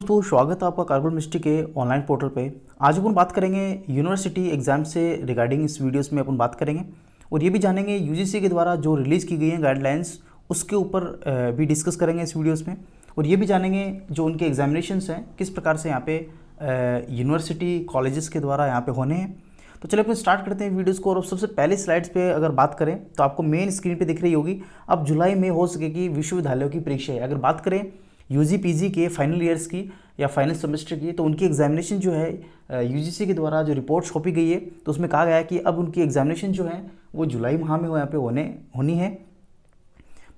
तो स्वागत है आपका कार्बन मिस्ट्री के ऑनलाइन पोर्टल पे। आज अपन बात करेंगे यूनिवर्सिटी एग्जाम से रिगार्डिंग। इस वीडियोस में अपन बात करेंगे और ये भी जानेंगे यूजीसी के द्वारा जो रिलीज़ की गई हैं गाइडलाइंस, उसके ऊपर भी डिस्कस करेंगे इस वीडियोस में। और ये भी जानेंगे जो उनके एग्जामिनेशंस हैं किस प्रकार से यहाँ पे यूनिवर्सिटी कॉलेजेस के द्वारा यहाँ पे होने हैं। तो चलिए अपन स्टार्ट करते हैं वीडियोस को। और सबसे पहले स्लाइड्स पे अगर बात करें तो आपको मेन स्क्रीन पे दिख रही होगी, अब जुलाई में हो सकेगी विश्वविद्यालयों की परीक्षाएं। अगर बात करें यूजी पीजी के फाइनल ईयर्स की या फाइनल सेमेस्टर की, तो उनकी एग्जामिनेशन जो है यूजीसी के द्वारा जो रिपोर्ट सौंपी गई है तो उसमें कहा गया है कि अब उनकी एग्जामिनेशन जो है वो जुलाई माह में यहाँ पे होनी है।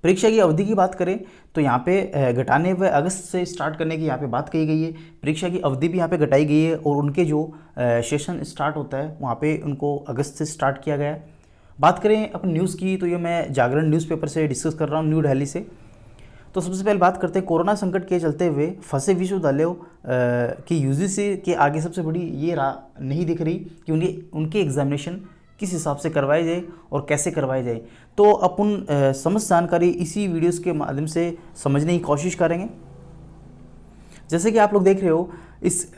परीक्षा की अवधि की बात करें तो यहाँ पे घटाने व अगस्त से स्टार्ट करने की यहाँ पे बात कही गई है। परीक्षा की अवधि भी यहाँ पे घटाई गई है और उनके जो सेशन स्टार्ट होता है वहाँ पे उनको अगस्त से स्टार्ट किया गया है। बात करें अपन न्यूज़ की तो ये मैं जागरण न्यूज़पेपर से डिस्कस कर रहा हूँ, न्यू दिल्ली से। तो सबसे पहले बात करते हैं कोरोना संकट के चलते हुए फंसे विश्वविद्यालयों की यूजीसी के आगे सबसे बड़ी ये राह नहीं दिख रही कि उनके एग्जामिनेशन किस हिसाब से करवाए जाए और कैसे करवाए जाए। तो अपन समस्त जानकारी इसी वीडियोस के माध्यम से समझने की कोशिश करेंगे। जैसे कि आप लोग देख रहे हो,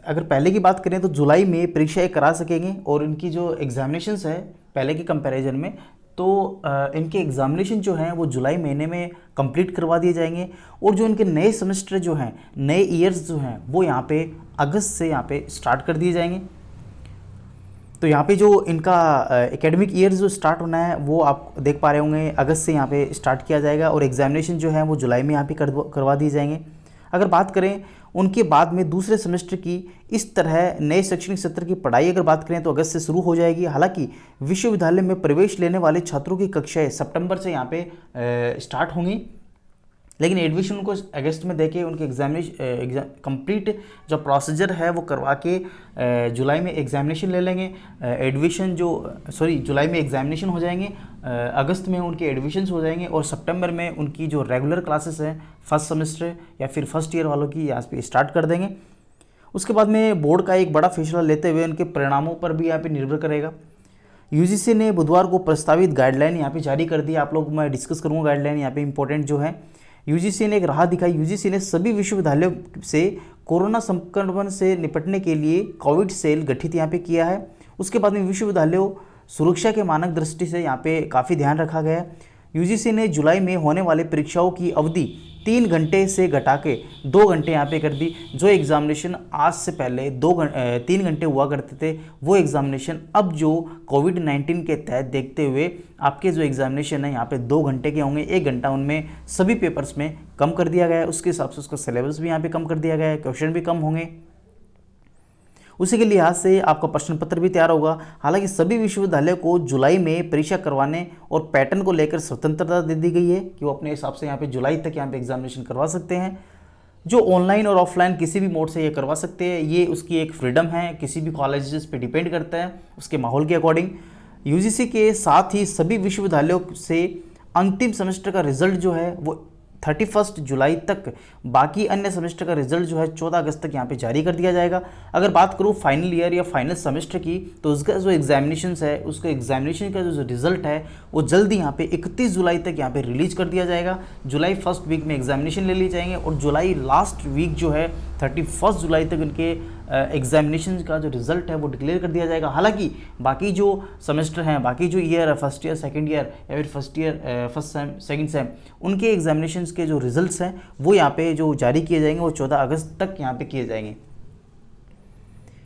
अगर पहले की बात करें तो जुलाई में परीक्षाएं करा सकेंगे और इनकी जो एग्जामिनेशंस है पहले के कंपैरिजन में, तो इनके एग्जामिनेशन जो हैं वो जुलाई महीने में कंप्लीट करवा दिए जाएंगे। और जो इनके नए सेमेस्टर जो हैं, नए ईयर्स जो हैं, वो यहाँ पे अगस्त से यहाँ पे स्टार्ट कर दिए जाएंगे। तो यहाँ पे जो इनका एकेडमिक ईयर्स जो स्टार्ट होना है वो आप देख पा रहे होंगे, अगस्त से यहाँ पे स्टार्ट किया जाएगा और एग्जामिनेशन जो है वो जुलाई में यहाँ पे करवा दिए जाएंगे। अगर बात करें उनके बाद में दूसरे सेमेस्टर की इस तरह नए शैक्षणिक सत्र की पढ़ाई अगर बात करें तो अगस्त से शुरू हो जाएगी। हालांकि विश्वविद्यालय में प्रवेश लेने वाले छात्रों की कक्षाएं सितंबर से यहाँ पे स्टार्ट होंगी, लेकिन एडमिशन उनको अगस्त में देके उनके एग्जाम कंप्लीट जो प्रोसीजर है वो करवा के जुलाई में एग्जामिनेशन ले लेंगे। जुलाई में एग्जामिनेशन हो जाएंगे, अगस्त में उनके एडमिशन्स हो जाएंगे और सितंबर में उनकी जो रेगुलर क्लासेस हैं फर्स्ट सेमेस्टर या फिर फर्स्ट ईयर वालों की यहाँ पे स्टार्ट कर देंगे। उसके बाद में बोर्ड का एक बड़ा फैसला लेते हुए उनके परिणामों पर भी यहाँ पे निर्भर करेगा। यूजीसी ने बुधवार को प्रस्तावित गाइडलाइन यहाँ पे जारी कर दी। आप लोग मैं डिस्कस करूँगा गाइडलाइन यहाँ पे इंपॉर्टेंट जो है। यूजीसी ने एक राह दिखाई। यूजीसी ने सभी विश्वविद्यालयों से कोरोना संक्रमण से निपटने के लिए कोविड सेल गठित यहाँ पे किया है। उसके बाद में विश्वविद्यालयों सुरक्षा के मानक दृष्टि से यहाँ पे काफ़ी ध्यान रखा गया है। यूजीसी ने जुलाई में होने वाले परीक्षाओं की अवधि 3 घंटे से घटा के 2 घंटे यहाँ पे कर दी। जो एग्जामिनेशन आज से पहले 3 घंटे हुआ करते थे, वो एग्जामिनेशन अब जो कोविड-19 के तहत देखते हुए आपके जो एग्जामिनेशन है यहाँ पे 2 घंटे के होंगे। 1 घंटा उनमें सभी पेपर्स में कम कर दिया गया है। उसके हिसाब से उसका सिलेबस भी यहाँ पे कम कर दिया गया है, क्वेश्चन भी कम होंगे। उसी के लिहाज से आपका प्रश्न पत्र भी तैयार होगा। हालांकि सभी विश्वविद्यालयों को जुलाई में परीक्षा करवाने और पैटर्न को लेकर स्वतंत्रता दे दी गई है कि वो अपने हिसाब से यहाँ पे जुलाई तक यहाँ पे एग्जामिनेशन करवा सकते हैं। जो ऑनलाइन और ऑफलाइन किसी भी मोड से ये करवा सकते हैं, ये उसकी एक फ्रीडम है, किसी भी कॉलेजेस पे डिपेंड करता है उसके माहौल के अकॉर्डिंग। यूजीसी के साथ ही सभी विश्वविद्यालयों से अंतिम सेमेस्टर का रिजल्ट जो है वो 31 जुलाई तक, बाकी अन्य सेमेस्टर का रिजल्ट जो है 14 अगस्त तक यहाँ पे जारी कर दिया जाएगा। अगर बात करूँ फाइनल ईयर या फाइनल सेमेस्टर की, तो उसका जो एग्जामिनेशन है, उसके एग्जामिनेशन का जो रिजल्ट है वो जल्दी यहाँ पे 31 जुलाई तक यहाँ पे रिलीज कर दिया जाएगा। जुलाई फर्स्ट वीक में एग्जामिनेशन ले लिए जाएंगे और जुलाई लास्ट वीक जो है 31 जुलाई तक उनके एग्जामिनेशन का जो रिजल्ट है वो डिक्लेयर कर दिया जाएगा। हालांकि बाकी जो सेमेस्टर हैं, बाकी जो ईयर है, फर्स्ट ईयर सेकंड ईयर या फिर फर्स्ट सेम सेकंड सेम, उनके एग्जामिनेशंस के जो रिजल्ट्स हैं वो यहाँ पे जो जारी किए जाएंगे वो 14 अगस्त तक यहाँ पे किए जाएंगे।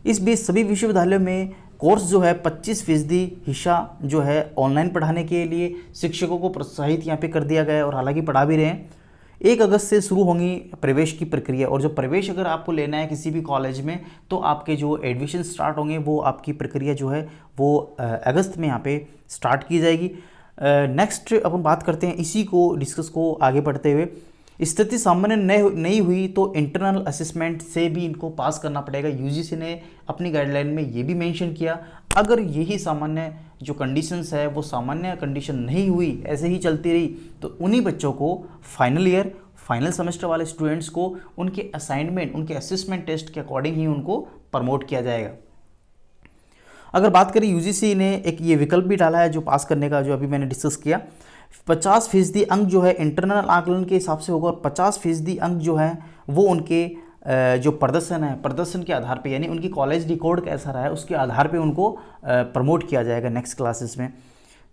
इस बीच सभी विश्वविद्यालयों में कोर्स जो है 25% हिस्सा जो है ऑनलाइन पढ़ाने के लिए शिक्षकों को प्रोत्साहित यहाँ पे कर दिया गया है और हालांकि पढ़ा भी रहे हैं। 1 अगस्त से शुरू होंगी प्रवेश की प्रक्रिया और जो प्रवेश अगर आपको लेना है किसी भी कॉलेज में, तो आपके जो एडमिशन स्टार्ट होंगे वो आपकी प्रक्रिया जो है वो अगस्त में यहाँ पे स्टार्ट की जाएगी। नेक्स्ट अपन बात करते हैं इसी को डिस्कस को आगे बढ़ते हुए। स्थिति सामान्य नहीं हुई तो इंटरनल असेसमेंट से भी इनको पास करना पड़ेगा। यूजीसी ने अपनी गाइडलाइन में ये भी मेंशन किया, अगर यही सामान्य जो कंडीशंस है वो सामान्य कंडीशन नहीं हुई, ऐसे ही चलती रही, तो उन्हीं बच्चों को फाइनल ईयर फाइनल सेमेस्टर वाले स्टूडेंट्स को उनके असाइनमेंट, उनके असेसमेंट टेस्ट के अकॉर्डिंग ही उनको प्रमोट किया जाएगा। अगर बात करें यूजीसी ने एक ये विकल्प भी डाला है जो पास करने का, जो अभी मैंने डिस्कस किया। 50% अंक जो है इंटरनल आकलन के हिसाब से होगा और 50% अंक जो है वो उनके जो प्रदर्शन है, प्रदर्शन के आधार पे, यानी उनकी कॉलेज रिकॉर्ड कैसा रहा है उसके आधार पे उनको प्रमोट किया जाएगा नेक्स्ट क्लासेस में।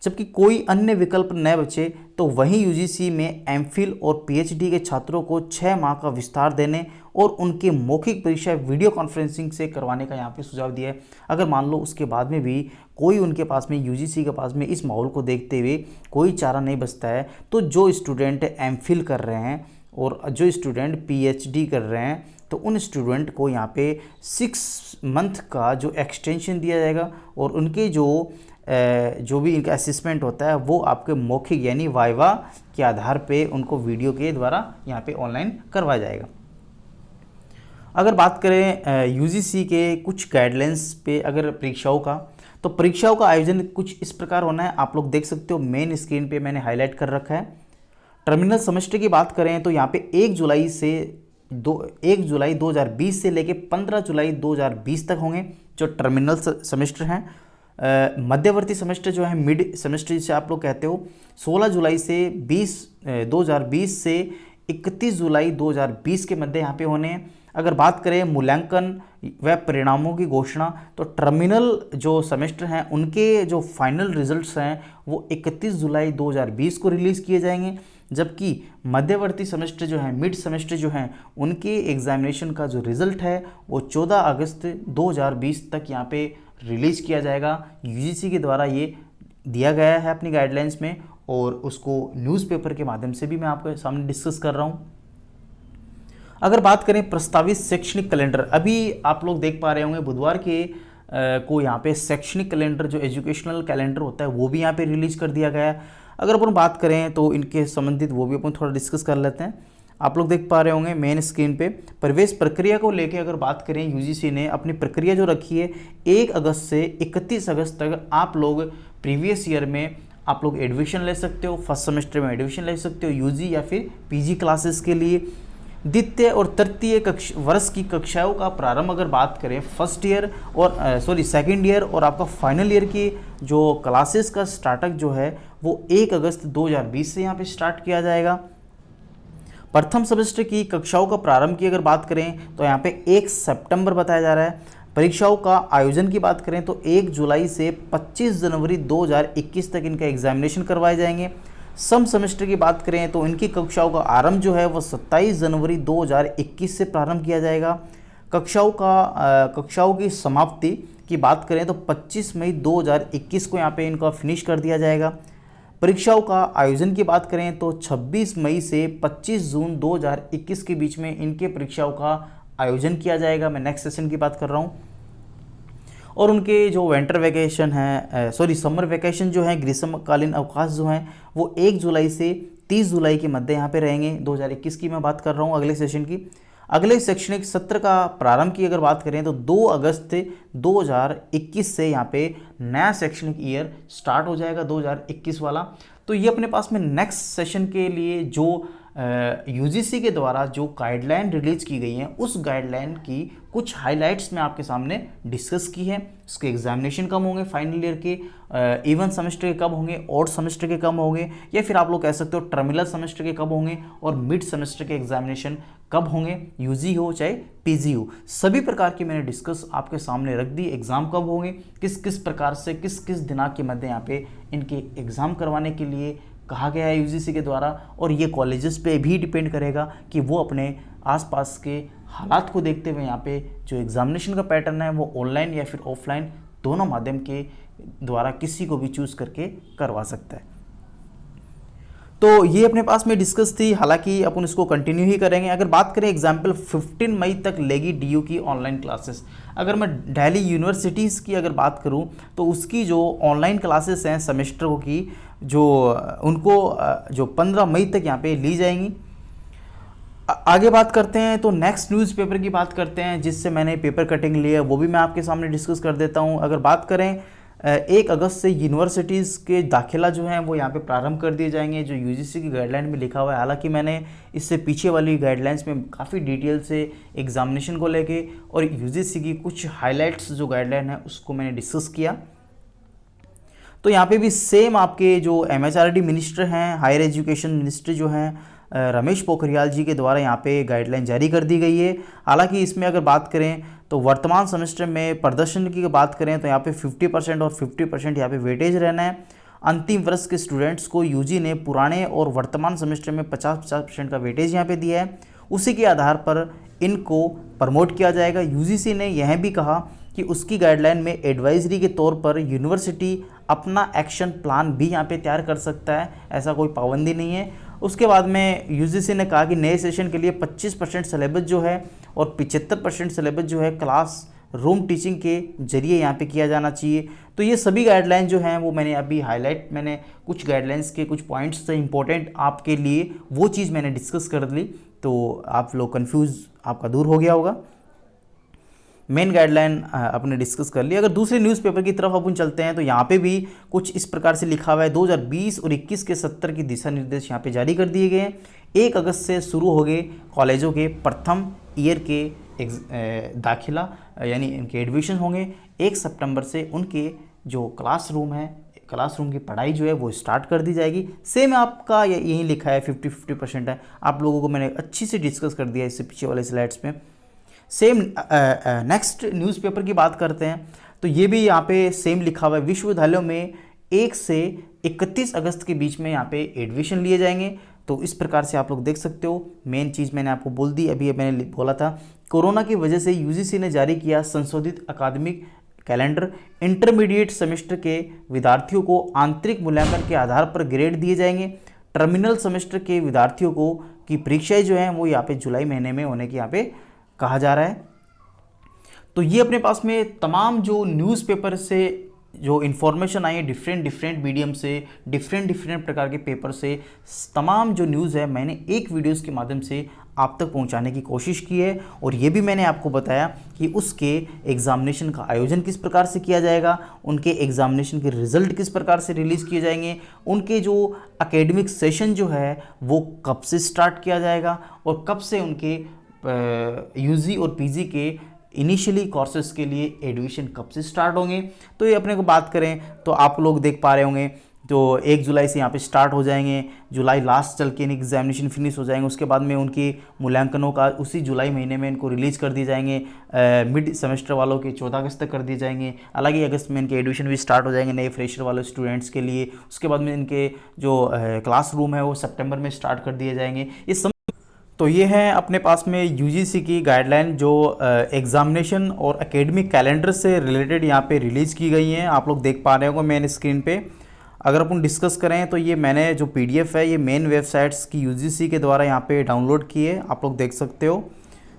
जबकि कोई अन्य विकल्प न बचे तो वहीं यूजीसी में एमफिल और पीएचडी के छात्रों को 6 माह का विस्तार देने और उनके मौखिक परीक्षा वीडियो कॉन्फ्रेंसिंग से करवाने का यहाँ पे सुझाव दिया है। अगर मान लो उसके बाद में भी कोई उनके पास में, यूजीसी के पास में, इस माहौल को देखते हुए कोई चारा नहीं बचता है, तो जो स्टूडेंट एमफिल कर रहे हैं और जो स्टूडेंट पीएचडी कर रहे हैं, तो उन स्टूडेंट को यहाँ पे 6 मंथ का जो एक्सटेंशन दिया जाएगा और उनके जो भी इनका असेसमेंट होता है वो आपके मौखिक यानी वाइवा के आधार पे उनको वीडियो के द्वारा यहाँ पे ऑनलाइन करवाया जाएगा। अगर बात करें यूजीसी के कुछ गाइडलाइंस पे अगर परीक्षाओं का, तो परीक्षाओं का आयोजन कुछ इस प्रकार होना है, आप लोग देख सकते हो मेन स्क्रीन पे मैंने हाईलाइट कर रखा है। टर्मिनल सेमेस्टर की बात करें तो यहाँ पे 1 जुलाई 2020 से लेके 15 जुलाई 2020 तक होंगे जो टर्मिनल सेमेस्टर हैं। मध्यवर्ती सेमेस्टर जो है मिड सेमेस्टर जिसे आप लोग कहते हो, 16 जुलाई से 2020 से 31 जुलाई 2020 के मध्य यहाँ पे होने हैं। अगर बात करें मूल्यांकन व परिणामों की घोषणा, तो टर्मिनल जो सेमेस्टर हैं उनके जो फाइनल रिजल्ट्स हैं वो 31 जुलाई 2020 को रिलीज़ किए जाएंगे, जबकि मध्यवर्ती सेमेस्टर जो है, मिड सेमेस्टर जो हैं, उनके एग्जामिनेशन का जो रिज़ल्ट है वो 14 अगस्त 2020 तक यहाँ पे रिलीज़ किया जाएगा। यूजीसी के द्वारा ये दिया गया है अपनी गाइडलाइंस में और उसको न्यूज़पेपर के माध्यम से भी मैं आपके सामने डिस्कस कर रहा हूँ। अगर बात करें प्रस्तावित शैक्षणिक कैलेंडर, अभी आप लोग देख पा रहे होंगे बुधवार के को यहाँ पे शैक्षणिक कैलेंडर जो एजुकेशनल कैलेंडर होता है वो भी यहाँ पे रिलीज कर दिया गया है। अगर अपन बात करें तो इनके संबंधित वो भी अपन थोड़ा डिस्कस कर लेते हैं। आप लोग देख पा रहे होंगे मेन स्क्रीन पे प्रवेश प्रक्रिया को लेके अगर बात करें, यूजीसी ने अपनी प्रक्रिया जो रखी है 1 अगस्त से 31 अगस्त तक आप लोग प्रीवियस ईयर में आप लोग एडमिशन ले सकते हो, फर्स्ट सेमेस्टर में एडमिशन ले सकते हो यूजी या फिर पीजी क्लासेस के लिए। द्वितीय और तृतीय वर्ष की कक्षाओं का प्रारंभ अगर बात करें फर्स्ट ईयर और सेकेंड ईयर और आपका फाइनल ईयर की जो क्लासेस का स्टार्टअप जो है वो 1 अगस्त 2020 से यहाँ पे स्टार्ट किया जाएगा। प्रथम सेमेस्टर की कक्षाओं का प्रारंभ की अगर बात करें तो यहाँ पे 1 सितंबर बताया जा रहा है। परीक्षाओं का आयोजन की बात करें तो 1 जुलाई से 25 जनवरी 2021 तक इनका एग्जामिनेशन करवाए जाएंगे। सम सेमेस्टर की बात करें तो इनकी कक्षाओं का आरंभ जो है वो 27 जनवरी 2021 से प्रारंभ किया जाएगा। कक्षाओं की समाप्ति की बात करें तो 25 मई 2021 को यहाँ पे इनका फिनिश कर दिया जाएगा। परीक्षाओं का आयोजन की बात करें तो 26 मई से 25 जून 2021 के बीच में इनके परीक्षाओं का आयोजन किया जाएगा। मैं नेक्स्ट सेशन की बात कर रहा हूँ। और उनके जो विंटर वैकेशन है, समर वैकेशन जो है, ग्रीष्मकालीन अवकाश जो हैं वो 1 जुलाई से 30 जुलाई के मध्य यहाँ पे रहेंगे। 2021 की मैं बात कर रहा हूँ अगले सेशन की। अगले शैक्षणिक सत्र का प्रारंभ की अगर बात करें तो 2 अगस्त 2021 से यहाँ पे नया शैक्षणिक ईयर स्टार्ट हो जाएगा 2021 वाला। तो ये अपने पास में नेक्स्ट सेशन के लिए जो यूजीसी के द्वारा जो गाइडलाइन रिलीज की गई हैं उस गाइडलाइन की कुछ हाइलाइट्स मैं आपके सामने डिस्कस की है। उसके एग्जामिनेशन कब होंगे, फाइनल ईयर के इवन सेमेस्टर के कब होंगे, ऑड सेमेस्टर के कब होंगे, या फिर आप लोग कह सकते हो टर्मिनल सेमेस्टर के कब होंगे, और मिड सेमेस्टर के एग्जामिनेशन कब होंगे, यूजी हो चाहे पीजी हो, सभी प्रकार की मैंने डिस्कस आपके सामने रख दी। एग्ज़ाम कब होंगे, किस किस प्रकार से किस किस दिनांक के मध्य यहाँ पे इनके एग्ज़ाम करवाने के लिए कहा गया है यूजीसी के द्वारा, और ये कॉलेजेस पे भी डिपेंड करेगा कि वो अपने आसपास के हालात को देखते हुए यहाँ पे जो एग्जामिनेशन का पैटर्न है वो ऑनलाइन या फिर ऑफलाइन दोनों माध्यम के द्वारा किसी को भी चूज़ करके करवा सकता है। तो ये अपने पास में डिस्कस थी, हालांकि अपन इसको कंटिन्यू ही करेंगे। अगर बात करें एग्जाम्पल 15 मई तक लेगी डीयू की ऑनलाइन क्लासेस। अगर मैं दिल्ली यूनिवर्सिटीज़ की अगर बात करूं तो उसकी जो ऑनलाइन क्लासेस हैं सेमेस्टर की जो उनको जो 15 मई तक यहाँ पे ली जाएंगी। आगे बात करते हैं तो नेक्स्ट न्यूज़पेपर की बात करते हैं जिससे मैंने पेपर कटिंग ली है, वो भी मैं आपके सामने डिस्कस कर देता हूँ। अगर बात करें 1 अगस्त से यूनिवर्सिटीज़ के दाखिला जो हैं वो यहाँ पे प्रारंभ कर दिए जाएंगे जो यूजीसी की गाइडलाइन में लिखा हुआ है। हालांकि मैंने इससे पीछे वाली गाइडलाइंस में काफ़ी डिटेल से एग्जामिनेशन को लेके और यूजीसी की कुछ हाइलाइट्स जो गाइडलाइन है उसको मैंने डिस्कस किया। तो यहाँ पे भी सेम आपके जो MHRD मिनिस्टर हैं, हायर एजुकेशन मिनिस्टर जो हैं रमेश पोखरियाल जी के द्वारा यहाँ पे गाइडलाइन जारी कर दी गई है। हालांकि इसमें अगर बात करें तो वर्तमान सेमेस्टर में प्रदर्शन की बात करें तो यहाँ पे 50% और 50% यहाँ पे वेटेज रहना है। अंतिम वर्ष के स्टूडेंट्स को यूजी ने पुराने और वर्तमान सेमेस्टर में 50% का वेटेज यहाँ पे दिया है, उसी के आधार पर इनको प्रमोट किया जाएगा। यूजीसी ने यह भी कहा कि उसकी गाइडलाइन में एडवाइजरी के तौर पर यूनिवर्सिटी अपना एक्शन प्लान भी यहाँ पे तैयार कर सकता है, ऐसा कोई पाबंदी नहीं है। उसके बाद में यूजीसी ने कहा कि नए सेशन के लिए 25% सिलेबस जो है और 75% सिलेबस जो है क्लास रूम टीचिंग के जरिए यहाँ पे किया जाना चाहिए। तो ये सभी गाइडलाइन जो हैं वो मैंने अभी मैंने कुछ गाइडलाइंस के कुछ पॉइंट्स थे इंपॉर्टेंट आपके लिए, वो चीज़ मैंने डिस्कस कर ली, तो आप लोग कंफ्यूज आपका दूर हो गया होगा। मेन गाइडलाइन अपने डिस्कस कर ली। अगर दूसरे न्यूज़पेपर की तरफ अपन चलते हैं तो यहाँ पे भी कुछ इस प्रकार से लिखा हुआ है, 2020 और 21 के 70 की दिशा निर्देश यहाँ पे जारी कर दिए गए हैं। 1 अगस्त से शुरू हो गए कॉलेजों के प्रथम ईयर के दाखिला, यानी इनके एडमिशन होंगे। 1 सितंबर से उनके जो क्लासरूम की पढ़ाई जो है वो स्टार्ट कर दी जाएगी। सेम आपका यही लिखा है 50-50% है, आप लोगों को मैंने अच्छी से डिस्कस कर दिया इससे पीछे वाले स्लाइड्स में। सेम नेक्स्ट न्यूज़पेपर की बात करते हैं तो ये भी यहाँ पे सेम लिखा हुआ है, विश्वविद्यालयों में 1 से 31 अगस्त के बीच में यहाँ पे एडमिशन लिए जाएंगे। तो इस प्रकार से आप लोग देख सकते हो। मेन चीज़ मैंने आपको बोल दी, अभी मैंने बोला था कोरोना की वजह से यूजीसी ने जारी किया संशोधित अकादमिक कैलेंडर। इंटरमीडिएट सेमेस्टर के विद्यार्थियों को आंतरिक मूल्यांकन के आधार पर ग्रेड दिए जाएंगे। टर्मिनल सेमेस्टर के विद्यार्थियों को की परीक्षाएं जो हैं वो यहाँ पे जुलाई महीने में होने की यहाँ पे कहा जा रहा है। तो ये अपने पास में तमाम जो न्यूज़पेपर से जो इन्फॉर्मेशन आई है डिफरेंट मीडियम से, डिफरेंट प्रकार के पेपर से, तमाम जो न्यूज़ है मैंने एक वीडियोस के माध्यम से आप तक पहुंचाने की कोशिश की है। और ये भी मैंने आपको बताया कि उसके एग्जामिनेशन का आयोजन किस प्रकार से किया जाएगा, उनके एग्जामिनेशन के रिजल्ट किस प्रकार से रिलीज़ किए जाएंगे, उनके जो एकेडमिक सेशन जो है वो कब से स्टार्ट किया जाएगा और कब से उनके यूजी और पीजी के इनिशियली कोर्सेज के लिए एडमिशन कब से स्टार्ट होंगे। तो ये अपने को बात करें तो आप लोग देख पा रहे होंगे तो 1 जुलाई से यहाँ पे स्टार्ट हो जाएंगे, जुलाई लास्ट चल के इनके एग्जामिनेशन फिनिश हो जाएंगे। उसके बाद में उनकी मूल्यांकनों का उसी जुलाई महीने में इनको रिलीज़ कर दिए जाएंगे। मिड सेमेस्टर वालों के 14 अगस्त तक कर दिए जाएंगे। अलग ही अगस्त में इनके एडमिशन भी स्टार्ट हो जाएंगे नए फ्रेशर वाले स्टूडेंट्स के लिए। उसके बाद में इनके जो क्लासरूम है वो सितंबर में स्टार्ट कर दिए जाएंगे। तो ये है अपने पास में यूजीसी की गाइडलाइन जो एग्जामिनेशन और एकेडमिक कैलेंडर से रिलेटेड यहाँ पे रिलीज़ की गई हैं। आप लोग देख पा रहे होंगे मेन स्क्रीन पे। अगर अपन डिस्कस करें तो ये मैंने जो पीडीएफ है ये मेन वेबसाइट्स की यूजीसी के द्वारा यहाँ पे डाउनलोड की है, आप लोग देख सकते हो।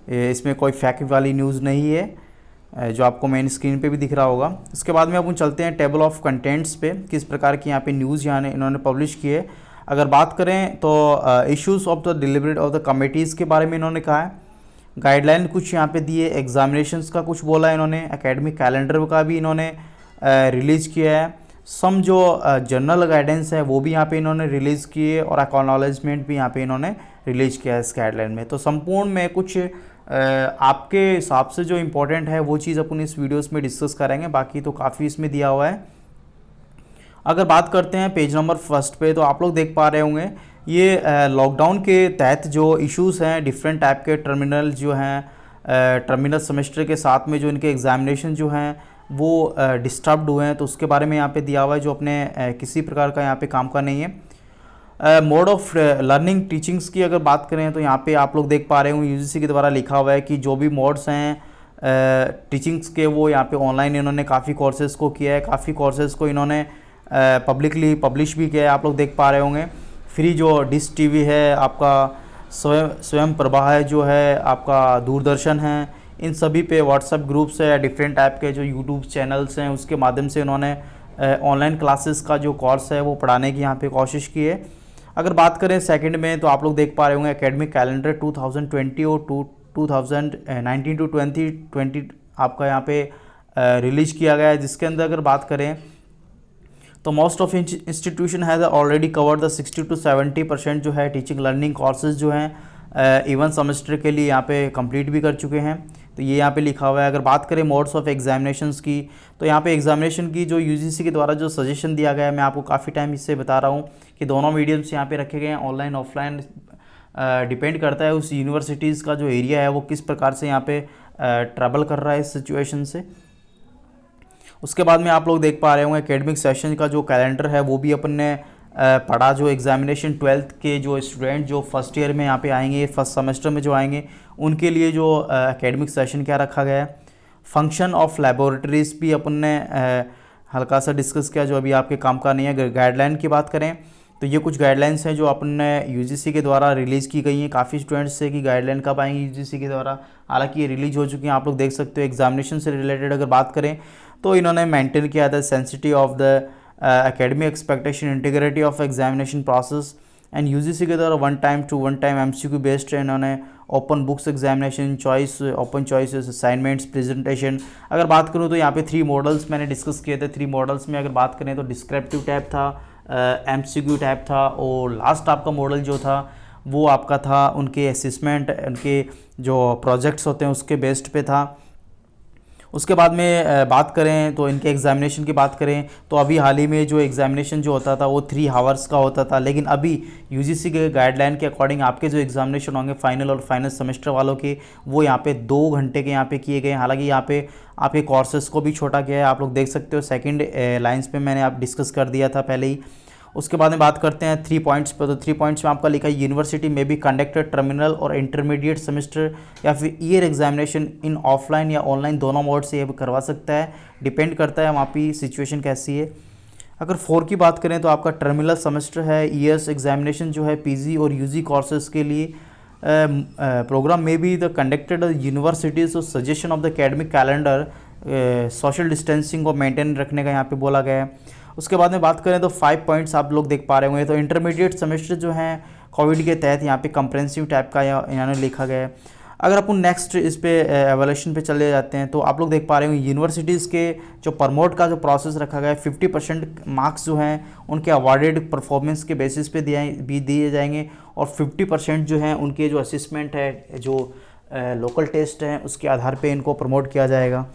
इसमें कोई फैक्ट वाली न्यूज़ नहीं है जो आपको मेन स्क्रीन पे भी दिख रहा होगा। उसके बाद में अपन चलते हैं टेबल ऑफ कंटेंट्स पे, किस प्रकार की यहाँ पे न्यूज़ इन्होंने पब्लिश की है। अगर बात करें तो issues of the delivered of the committees के बारे में इन्होंने कहा है। गाइडलाइन कुछ यहाँ पे दिए, एग्जामिनेशंस का कुछ बोला इन्होंने, एकेडमिक कैलेंडर का भी इन्होंने रिलीज़ किया है। सम जो जनरल गाइडेंस है वो भी यहाँ पे इन्होंने रिलीज़ किए और एक्नॉलेजमेंट भी यहाँ पे इन्होंने रिलीज़ किया है इस गाइडलाइन में। तो संपूर्ण में कुछ आपके हिसाब से जो इम्पोर्टेंट है वो चीज़ अपन इस वीडियोस में डिस्कस करेंगे, बाकी तो काफ़ी इसमें दिया हुआ है। अगर बात करते हैं पेज नंबर 1 पे तो आप लोग देख पा रहे होंगे ये लॉकडाउन के तहत जो इश्यूज़ हैं डिफरेंट टाइप के टर्मिनल जो हैं टर्मिनल सेमेस्टर के साथ में जो इनके एग्जामिनेशन जो हैं वो डिस्टर्ब्ड हुए हैं, तो उसके बारे में यहाँ पे दिया हुआ है जो अपने किसी प्रकार का यहाँ पे काम का नहीं है। मोड ऑफ लर्निंग टीचिंग्स की अगर बात करें तो यहाँ पे आप लोग देख पा रहे होंगे यूजीसी के द्वारा लिखा हुआ है कि जो भी मोड्स हैं टीचिंग्स के वो यहाँ पे ऑनलाइन इन्होंने काफ़ी कोर्सेज को किया है, काफ़ी कोर्सेज को इन्होंने पब्लिकली पब्लिश भी किया है। आप लोग देख पा रहे होंगे फ्री जो डिश टीवी है, आपका स्वयं प्रभा है, जो है आपका दूरदर्शन है, इन सभी पे व्हाट्सएप ग्रुप्स है, डिफरेंट टाइप के जो यूट्यूब चैनल्स हैं उसके माध्यम से उन्होंने ऑनलाइन क्लासेस का जो कोर्स है वो पढ़ाने की यहाँ पे कोशिश की है। अगर बात करें सेकंड में तो आप लोग देख पा रहे होंगे एकेडमिक कैलेंडर 2020 और 2019 टू 2020 आपका यहाँ पे रिलीज किया गया है, जिसके अंदर अगर बात करें तो most of institution has already covered the 60 to 70% जो है टीचिंग लर्निंग कोर्सेज जो हैं इवन सेमेस्टर के लिए यहाँ पे कंप्लीट भी कर चुके हैं। तो ये यहाँ पे लिखा हुआ है। अगर बात करें मोड्स ऑफ एग्जामिनेशंस की तो यहाँ पे एग्जामिनेशन की जो यूजीसी के द्वारा जो सजेशन दिया गया है, मैं आपको काफ़ी टाइम इससे बता रहा हूँ कि दोनों मीडियम्स यहाँ पे रखे गए हैं, ऑनलाइन ऑफलाइन डिपेंड करता है उस यूनिवर्सिटीज़ का जो एरिया है वो किस प्रकार से यहाँ पे ट्रैवल कर रहा है इस सिचुएशन से। उसके बाद में आप लोग देख पा रहे होंगे एकेडमिक सेशन का जो कैलेंडर है वो भी अपन ने पढ़ा। जो एग्जामिनेशन 12th के जो स्टूडेंट जो फर्स्ट ईयर में यहाँ पे आएंगे, फर्स्ट सेमेस्टर में जो आएंगे, उनके लिए जो एकेडमिक सेशन क्या रखा गया है। फंक्शन ऑफ लेबोरेटरीज भी अपन ने हल्का सा डिस्कस किया जो अभी आपके काम का नहीं है। गाइडलाइन की बात करें तो ये कुछ गाइडलाइंस हैं जो अपन ने यूजीसी के द्वारा रिलीज़ की गई हैं। काफ़ी स्टूडेंट्स से कि गाइडलाइन कब आएंगी यूजीसी के द्वारा, हालांकि ये रिलीज हो चुकी हैं, आप लोग देख सकते हो। एग्जामिनेशन से रिलेटेड अगर बात करें तो इन्होंने मेंटेन किया था sensitive of the academic expectation, integrity of examination process and UGC के द्वारा वन टाइम एमसीक्यू बेस्ड इन्होंने open books examination, choice, open choices, assignments, presentation. अगर बात करूँ तो यहाँ पे 3 मॉडल्स मैंने डिस्कस किए थे। 3 मॉडल्स में अगर बात करें तो डिस्क्रिप्टिव टाइप था, एमसीक्यू टाइप था, और लास्ट आपका मॉडल जो था वो आपका था उनके असेसमेंट, उनके जो प्रोजेक्ट्स होते हैं उसके बेस्ड पे था। उसके बाद में बात करें तो इनके एग्जामिनेशन की बात करें तो अभी हाल ही में जो एग्जामिनेशन जो होता था वो 3 आवर्स का होता था, लेकिन अभी यूजीसी के गाइडलाइन के अकॉर्डिंग आपके जो एग्जामिनेशन होंगे फाइनल और फाइनल सेमेस्टर वालों के, वो यहाँ पे 2 घंटे के यहाँ पे किए गए। हालांकि यहाँ पे आपके कोर्सेज को भी छोटा किया है, आप लोग देख सकते हो। सेकंड लाइन्स पे मैंने आप डिस्कस कर दिया था पहले ही। उसके बाद में बात करते हैं 3 पॉइंट्स पर। तो 3 पॉइंट्स में आपका लिखा है यूनिवर्सिटी में भी कंडक्टेड टर्मिनल और इंटरमीडिएट सेमेस्टर या फिर ईयर एग्जामिनेशन इन ऑफलाइन या ऑनलाइन दोनों मोड से ये करवा सकता है, डिपेंड करता है वहाँ की सिचुएशन कैसी है। अगर 4 की बात करें तो आपका टर्मिनल सेमेस्टर है। ईयर्स एग्जामिनेशन जो है पीजी और यूजी कोर्सेज के लिए प्रोग्राम में भी द कंडक्टेड यूनिवर्सिटीज और suggestion of the academic calendar, social distancing को मेंटेन रखने का यहाँ पे बोला गया है। उसके बाद में बात करें तो 5 पॉइंट्स आप लोग देख पा रहे होंगे। तो इंटरमीडिएट सेमेस्टर जो है कोविड के तहत यहाँ पे कंप्रेहेंसिव टाइप का यहाँ लिखा गया है। अगर अपन नेक्स्ट इस पे एवोल्यूशन पे चले जाते हैं तो आप लोग देख पा रहे होंगे यूनिवर्सिटीज़ के जो प्रमोट का जो प्रोसेस रखा गया है, 50% मार्क्स जो हैं उनके अवार्डेड परफॉर्मेंस के बेसिस पे दिए जाएंगे, और 50% जो हैं उनके जो असेसमेंट है, जो लोकल टेस्ट हैं, उसके आधार पर इनको प्रमोट किया जाएगा।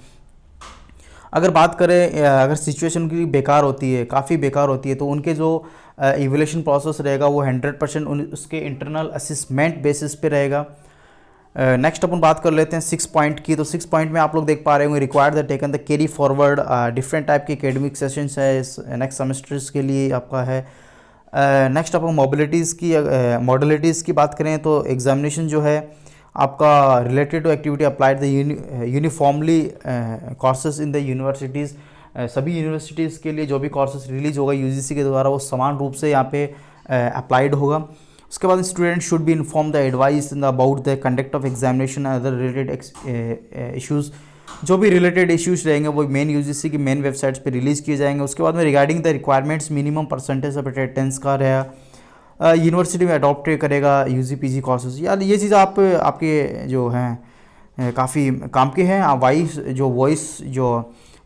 अगर बात करें अगर सिचुएशन उनकी बेकार होती है, काफ़ी बेकार होती है, तो उनके जो इवोल्यूशन प्रोसेस रहेगा वो 100% उसके इंटरनल असेसमेंट बेसिस पे रहेगा। नेक्स्ट अपन बात कर लेते हैं 6 पॉइंट की। तो 6 पॉइंट में आप लोग देख पा रहे होंगे required the taken the carry forward different type के एकेडमिक सेशंस है इस नेक्स्ट सेमेस्टर्स के लिए आपका है। नेक्स्ट अपन मॉडलिटीज़ की बात करें तो एग्जामिनेशन जो है आपका related to activity applied the uniformly courses in the universities. सभी यूनिवर्सिटीज़ के लिए जो भी कोर्सेज रिलीज होगा यूजीसी के द्वारा वो समान रूप से यहाँ पे अप्लाइड होगा। उसके बाद student should be inform the advice in about the conduct of examination other related issues. जो भी रिलेटेड इश्यूज़ रहेंगे वो मेन यूजीसी की मेन वेबसाइट्स पे रिलीज़ किए जाएंगे। उसके बाद में regarding the requirements minimum percentage of attendance का रहेगा, यूनिवर्सिटी में अडॉप्ट करेगा यूजी पीजी कोर्सेज। यार ये चीज़ आपके जो हैं काफ़ी काम के हैं।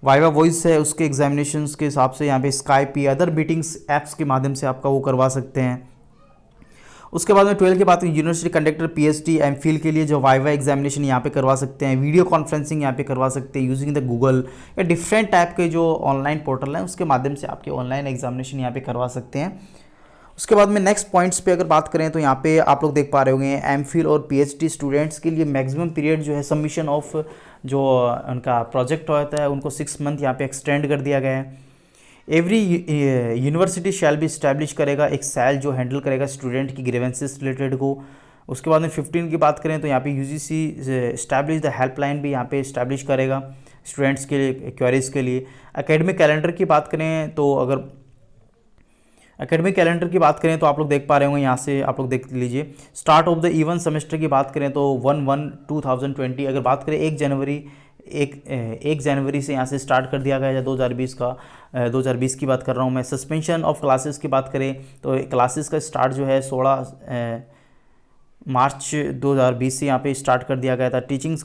वाइवा वॉइस है उसके एग्जामिनेशंस के हिसाब से यहाँ पे स्काइप या अदर मीटिंग्स ऐप्स के माध्यम से आपका वो करवा सकते हैं। उसके बाद में 12 के बाद यूनिवर्सिटी कंडक्टर पीएचडी एमफिल के लिए जो वाइवा एग्जामिनेशन यहाँ पे करवा सकते हैं, वीडियो कॉन्फ्रेंसिंग यहाँ पे करवा सकते हैं यूजिंग द गूगल या डिफरेंट टाइप के जो ऑनलाइन पोर्टल हैं उसके माध्यम से आपके ऑनलाइन एग्जामिनेशन यहाँ पे करवा सकते हैं। उसके बाद में नेक्स्ट पॉइंट्स पे अगर बात करें तो यहाँ पे आप लोग देख पा रहे होंगे एमफिल और पीएचडी स्टूडेंट्स के लिए मैक्सिमम पीरियड जो है सबमिशन ऑफ जो उनका प्रोजेक्ट होता है उनको 6 मंथ यहाँ पे एक्सटेंड कर दिया गया है। एवरी यूनिवर्सिटी शैल भी इस्टेब्लिश करेगा एक सेल जो हैंडल करेगा स्टूडेंट की ग्रीवेंसेस रिलेटेड को। उसके बाद में 15 की बात करें तो यहाँ पे यूजीसी इस्टेब्लिश द हेल्पलाइन भी यहाँ पे इस्टेब्लिश करेगा स्टूडेंट्स के लिए, क्वेरीज के लिए। एकेडमिक कैलेंडर की बात करें तो अगर एकेडमिक कैलेंडर की बात करें तो आप लोग देख पा रहे होंगे, यहाँ से आप लोग देख लीजिए। Start of the even semester की बात करें तो 1/1/2020 अगर बात करें 1 जनवरी से यहाँ से स्टार्ट कर दिया गया है 2020 की बात कर रहा हूँ मैं। सस्पेंशन ऑफ क्लासेस की बात करें तो क्लासेस का स्टार्ट जो है 16 मार्च 2020 से यहाँ पे स्टार्ट कर दिया गया था। Teachings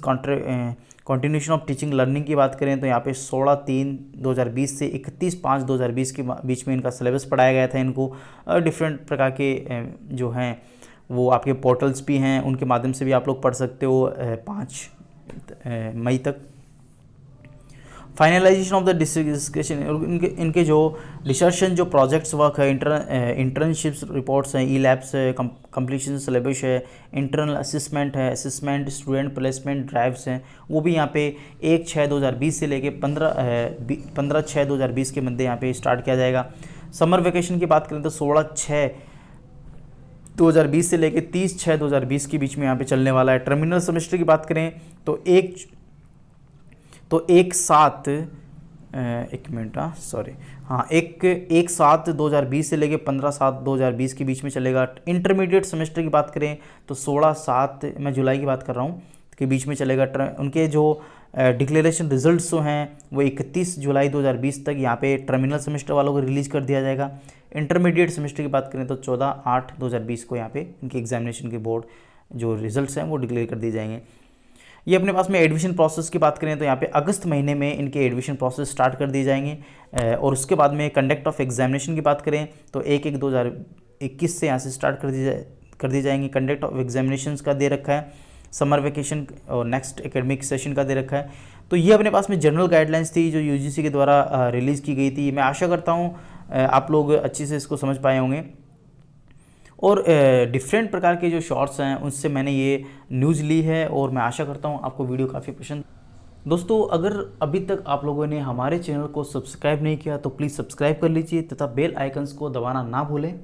continuation of teaching learning की बात करें तो यहाँ पे 16/3/2020 से 31/5/2020 के बीच में इनका सिलेबस पढ़ाया गया था। इनको डिफरेंट प्रकार के जो हैं वो आपके पोर्टल्स भी हैं, उनके माध्यम से भी आप लोग पढ़ सकते हो 5 मई तक। फाइनलाइजेशन ऑफ द डिस्कशन, इनके जो डिसर्शन जो प्रोजेक्ट्स वर्क है, इंटर्नशिप्स रिपोर्ट्स हैं, ई लैब्स है, कंप्लीशन सिलेबस है, इंटरनल असिस्मेंट है, असिस्मेंट स्टूडेंट प्लेसमेंट ड्राइव्स हैं, वो भी यहाँ पे 1/6/2020 से लेके 15/6/2020 के मध्य यहाँ पे स्टार्ट किया जाएगा। समर वेकेशन की बात करें तो 16/6/2020 से लेके 30/6/2020 के बीच में यहाँ पे चलने वाला है। टर्मिनल सेमेस्टर की बात करें तो एक 7/2020 से लेके 15/7/2020 के बीच में चलेगा। इंटरमीडिएट सेमेस्टर की बात करें तो 16/7, मैं जुलाई की बात कर रहा हूँ, के बीच में चलेगा। उनके जो डिक्लेरेशन रिजल्ट्स जो हैं वो 31 जुलाई 2020 तक यहाँ पे टर्मिनल सेमेस्टर वालों को रिलीज़ कर दिया जाएगा। इंटरमीडिएट सेमेस्टर की बात करें तो 14/8/2020 को यहाँ पे इनके एग्जामिनेशन के बोर्ड जो रिजल्ट्स हैं वो डिक्लेयर कर दिए जाएंगे। ये अपने पास में एडमिशन प्रोसेस की बात करें तो यहाँ पे अगस्त महीने में इनके एडमिशन प्रोसेस स्टार्ट कर दिए जाएंगे। और उसके बाद में कंडक्ट ऑफ एग्जामिनेशन की बात करें तो 1/1/2021 से यहाँ से स्टार्ट कर दी जाएंगी। कंडक्ट ऑफ एग्जामिनेशन का दे रखा है, समर वेकेशन और नेक्स्ट एकेडमिक सेशन का दे रखा है। तो ये अपने पास में जनरल गाइडलाइंस थी जो यूजीसी के द्वारा रिलीज़ की गई थी। मैं आशा करता हूँ आप लोग अच्छे से इसको समझ पाए होंगे। और डिफरेंट प्रकार के जो शॉर्ट्स हैं उनसे मैंने ये न्यूज़ ली है और मैं आशा करता हूँ आपको वीडियो काफ़ी पसंद। दोस्तों, अगर अभी तक आप लोगों ने हमारे चैनल को सब्सक्राइब नहीं किया तो प्लीज़ सब्सक्राइब कर लीजिए तथा बेल आइकन्स को दबाना ना भूलें